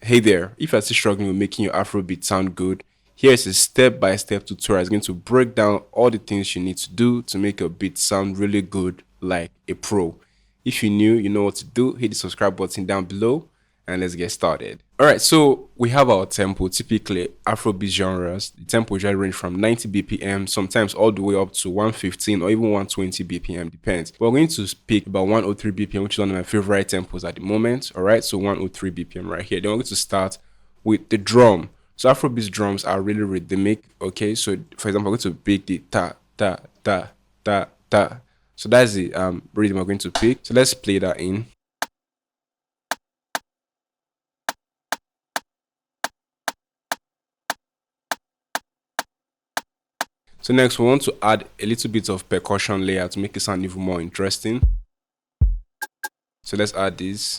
Hey there, if you're still struggling with making your Afrobeat sound good, here's a step-by-step tutorial. It's going to break down all the things you need to do to make your beat sound really good like a pro. If you're new, you know what to do. Hit the subscribe button down below and let's get started. Alright, so we have our tempo. Typically, Afrobeat genres, the tempo usually range from 90 BPM, sometimes all the way up to 115 or even 120 BPM, depends. We're going to pick about 103 BPM, which is one of my favorite tempos at the moment. Alright, so 103 BPM right here. Then we're going to start with the drum. So Afrobeat drums are really rhythmic. Okay, so for example, we're going to pick the ta ta ta ta ta. So that's the rhythm we're going to pick. So let's play that in. So next we want to add a little bit of percussion layer to make it sound even more interesting. So let's add this.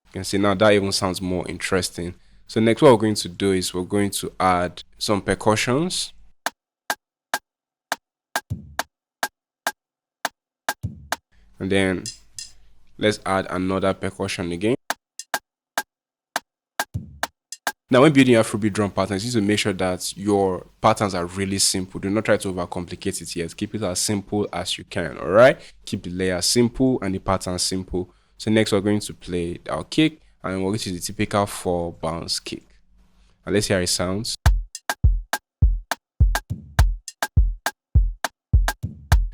You can see now that even sounds more interesting. So next what we're going to do is we're going to add some percussions. And then let's add another percussion again. Now, when building Afrobeat drum patterns, you need to make sure that your patterns are really simple. Do not try to overcomplicate it yet. Keep it as simple as you can, all right? Keep the layer simple and the pattern simple. So next, we're going to play our kick, and we're going to use the typical 4 bounce kick. And let's hear how it sounds.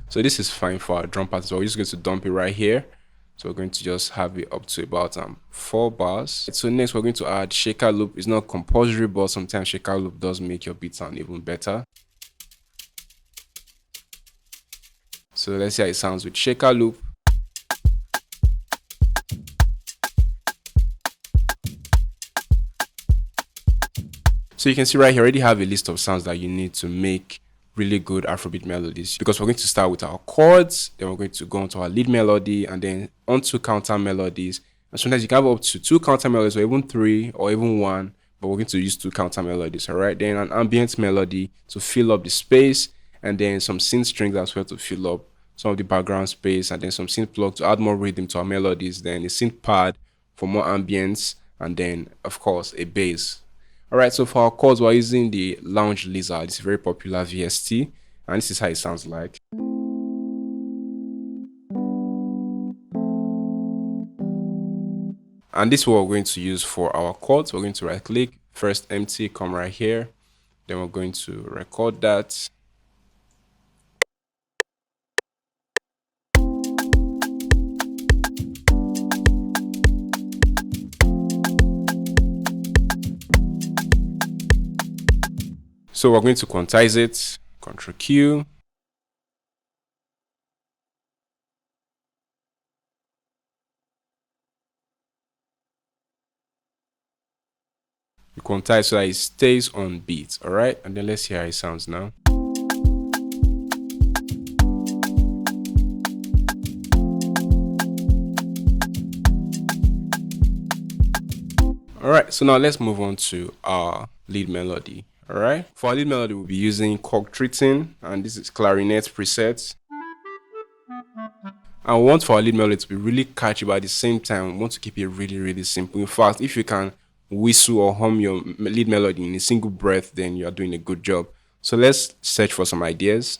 So this is fine for our drum pattern. So we're just going to dump it right here. So we're going to just have it up to about 4 bars. So next we're going to add shaker loop. It's not compulsory, but sometimes shaker loop does make your beat sound even better. So let's see how it sounds with shaker loop. So you can see right here, I already have a list of sounds that you need to make really good Afrobeat melodies, because we're going to start with our chords, then we're going to go onto our lead melody, and then onto counter melodies. And sometimes you can have up to 2 counter melodies, or even 3, or even 1, but we're going to use 2 counter melodies. All right, then an ambient melody to fill up the space, and then some synth strings as well to fill up some of the background space, and then some synth plug to add more rhythm to our melodies, then a synth pad for more ambience, and then of course a bass. Alright, so for our chords, we're using the Lounge Lizard. It's a very popular VST, and this is how it sounds like. And this is what we're going to use for our chords. We're going to right click, first empty, come right here. Then we're going to record that. So we're going to quantize it, Ctrl Q. We quantize so that it stays on beat, all right? And then let's hear how it sounds now. All right, so now let's move on to our lead melody. All right, for our lead melody, we'll be using cork treating, and this is clarinet presets. And we want for our lead melody to be really catchy, but at the same time, we want to keep it really, really simple. In fact, if you can whistle or hum your lead melody in a single breath, then you're doing a good job. So let's search for some ideas.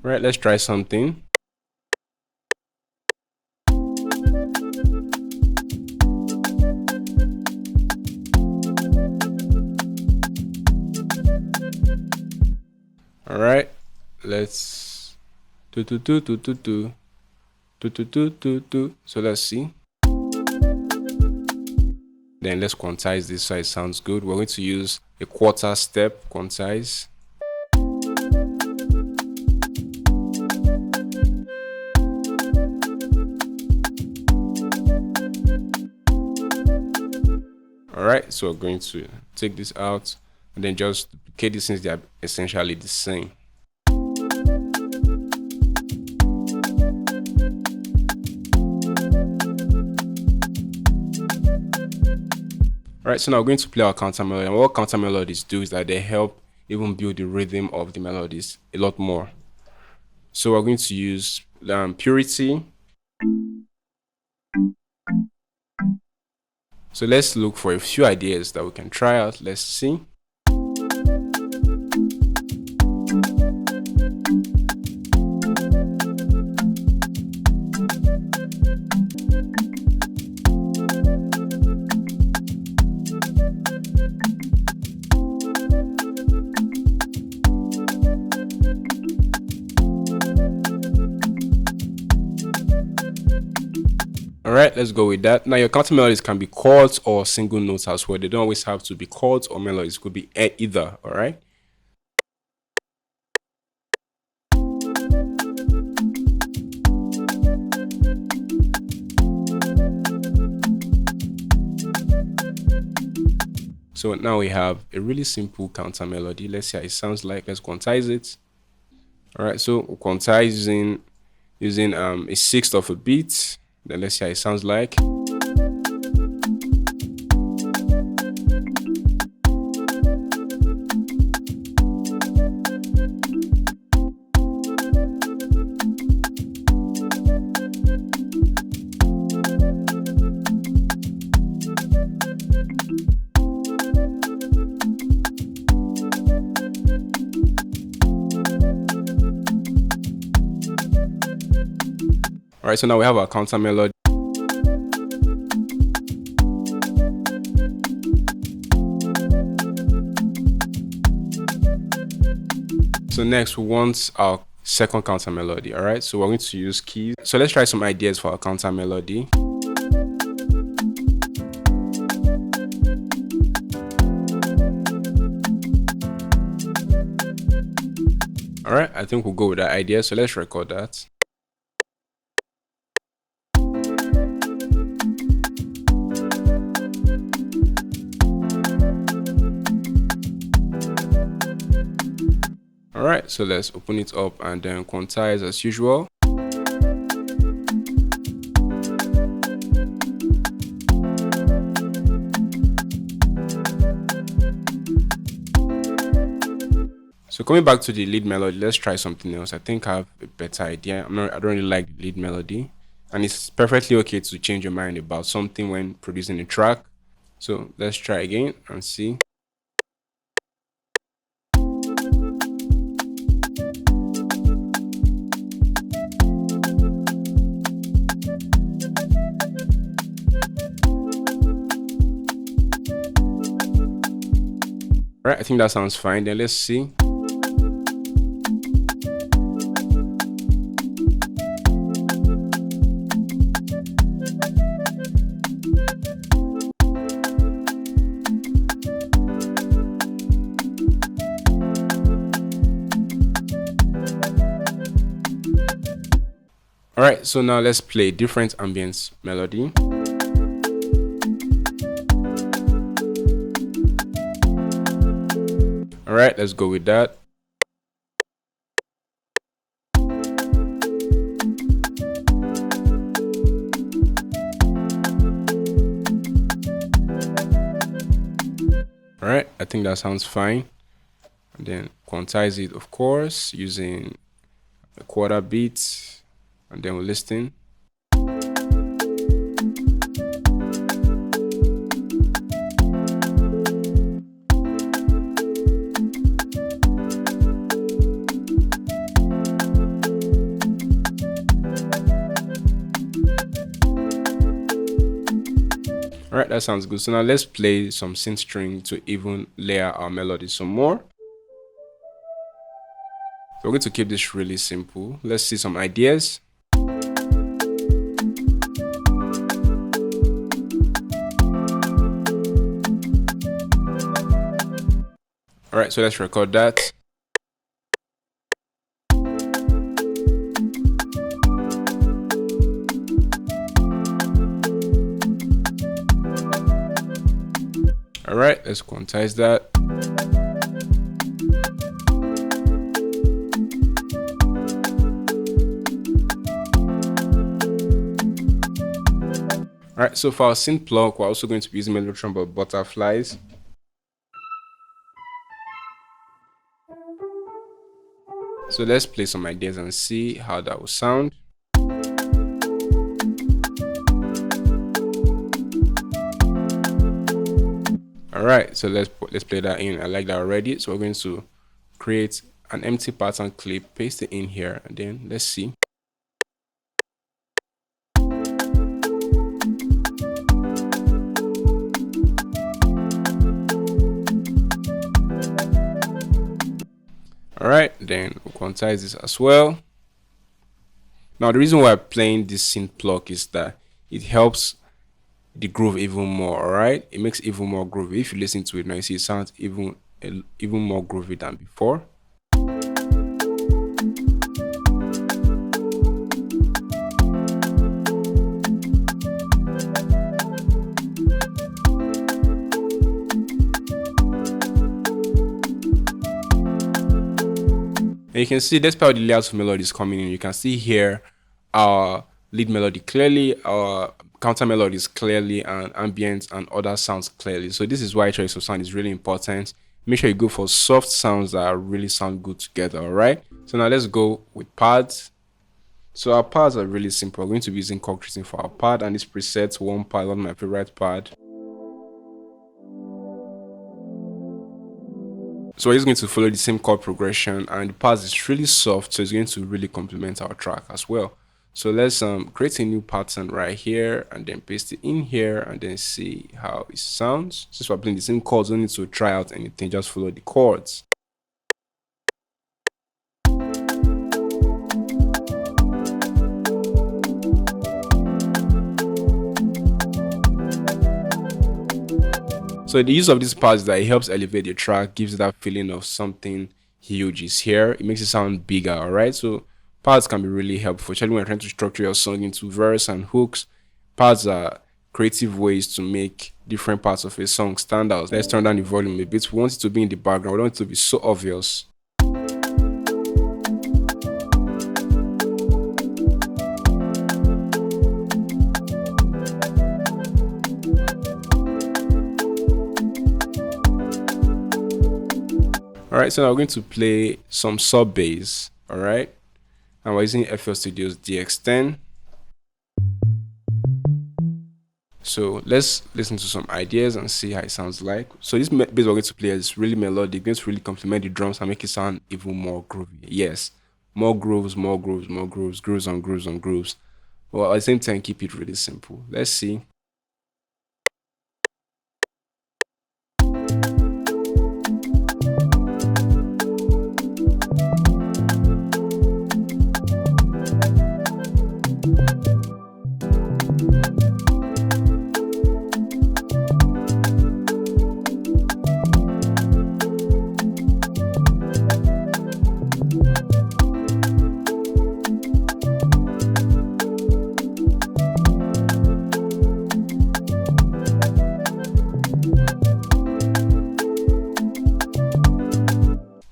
Right, let's try something. All right, let's do. So let's see. Then let's quantize this so it sounds good. We're going to use a quarter step quantize. All right, so we're going to take this out and then just duplicate this since they are essentially the same. All right, so now we're going to play our counter melody. And what counter melodies do is that they help even build the rhythm of the melodies a lot more. So we're going to use purity. So let's look for a few ideas that we can try out. Let's see. All right, let's go with that. Now your counter melodies can be chords or single notes as well. They don't always have to be chords or melodies. It could be either. All right. So now we have a really simple counter melody. Let's see how it sounds like. Let's quantize it. All right, so we'll quantize using a sixth of a beat. Then let's see how it sounds like. All right, so now we have our counter melody. So next we want our second counter melody. All right, so we're going to use keys. So let's try some ideas for our counter melody. All right, I think we'll go with that idea. So let's record that. All right, so let's open it up and then quantize as usual. So coming back to the lead melody, let's try something else. I think I have a better idea. I don't really like the lead melody, and it's perfectly okay to change your mind about something when producing a track. So let's try again and see. All right, I think that sounds fine. Then let's see. All right, so now let's play different ambient melody. All right, let's go with that. All right, I think that sounds fine. And then quantize it, of course, using a quarter beat. And then we'll listen. All right, that sounds good. So now let's play some synth string to even layer our melody some more. So we're going to keep this really simple. Let's see some ideas. All right, so let's record that. All right, let's quantize that. All right, so for our synth block, we're also going to be using Mellotron but butterflies. So let's play some ideas and see how that will sound. All right, so let's play that in. I like that already. So we're going to create an empty pattern clip, paste it in here, and then let's see. All right, then we'll quantize this as well. Now the reason why I'm playing this synth block is that it helps the groove even more. All right, it makes it even more groovy. If you listen to it now, you see it sounds even more groovy than before. And you can see despite the layouts of melodies coming in, you can see here our lead melody clearly, our counter melodies clearly, and ambient and other sounds clearly. So this is why choice of sound is really important. Make sure you go for soft sounds that really sound good together. All right, so now let's go with pads. So our pads are really simple. We're going to be using chord creating for our pad, and this preset one pad, one of my favorite pad. So we're just going to follow the same chord progression, and the pads is really soft, so it's going to really complement our track as well. So let's create a new pattern right here and then paste it in here and then see how it sounds. Since we're playing the same chords, don't need to try out anything, just follow the chords. So the use of this part is that it helps elevate the track, gives that feeling of something huge is here. It makes it sound bigger, all right? So parts can be really helpful, especially when you're trying to structure your song into verse and hooks. Parts are creative ways to make different parts of a song stand out. Let's turn down the volume a bit. We want it to be in the background. We don't want it to be so obvious. All right, so now we're going to play some sub bass. All right, and we're using FL Studio's DX10. So let's listen to some ideas and see how it sounds like. So this bass we're going to play is really melodic. It's going to really complement the drums and make it sound even more groovy. Yes, more grooves, more grooves, more grooves, grooves on grooves on grooves. Well, at the same time, keep it really simple. Let's see.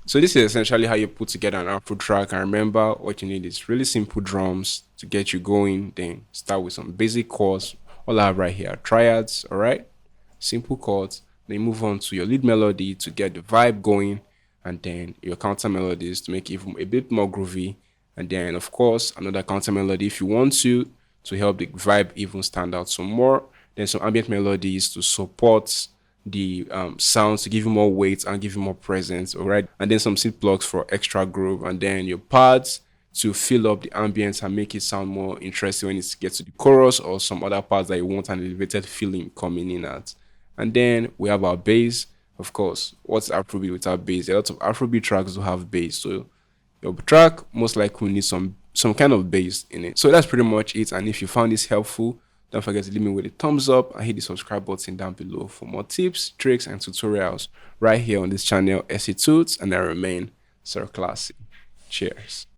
So this is essentially how you put together an Afro track. And remember, what you need is really simple drums to get you going. Then start with some basic chords. All I have right here are triads, all right? Simple chords. Then move on to your lead melody to get the vibe going. And then your counter melodies to make it even a bit more groovy. And then, of course, another counter melody if you want to help the vibe even stand out some more. Then some ambient melodies to support the sounds, to give you more weight and give you more presence, all right? And then some synth blocks for extra groove, and then your pads to fill up the ambience and make it sound more interesting when it gets to the chorus or some other parts that you want an elevated feeling coming in at. And then we have our bass. Of course, what's Afrobeat without bass? A lot of Afrobeat tracks do have bass, so your track most likely will need some kind of bass in it. So that's pretty much it. And if you found this helpful, don't forget to leave me with a thumbs up and hit the subscribe button down below for more tips, tricks, and tutorials right here on this channel, SCtuts, and I remain Sir Classy. Cheers.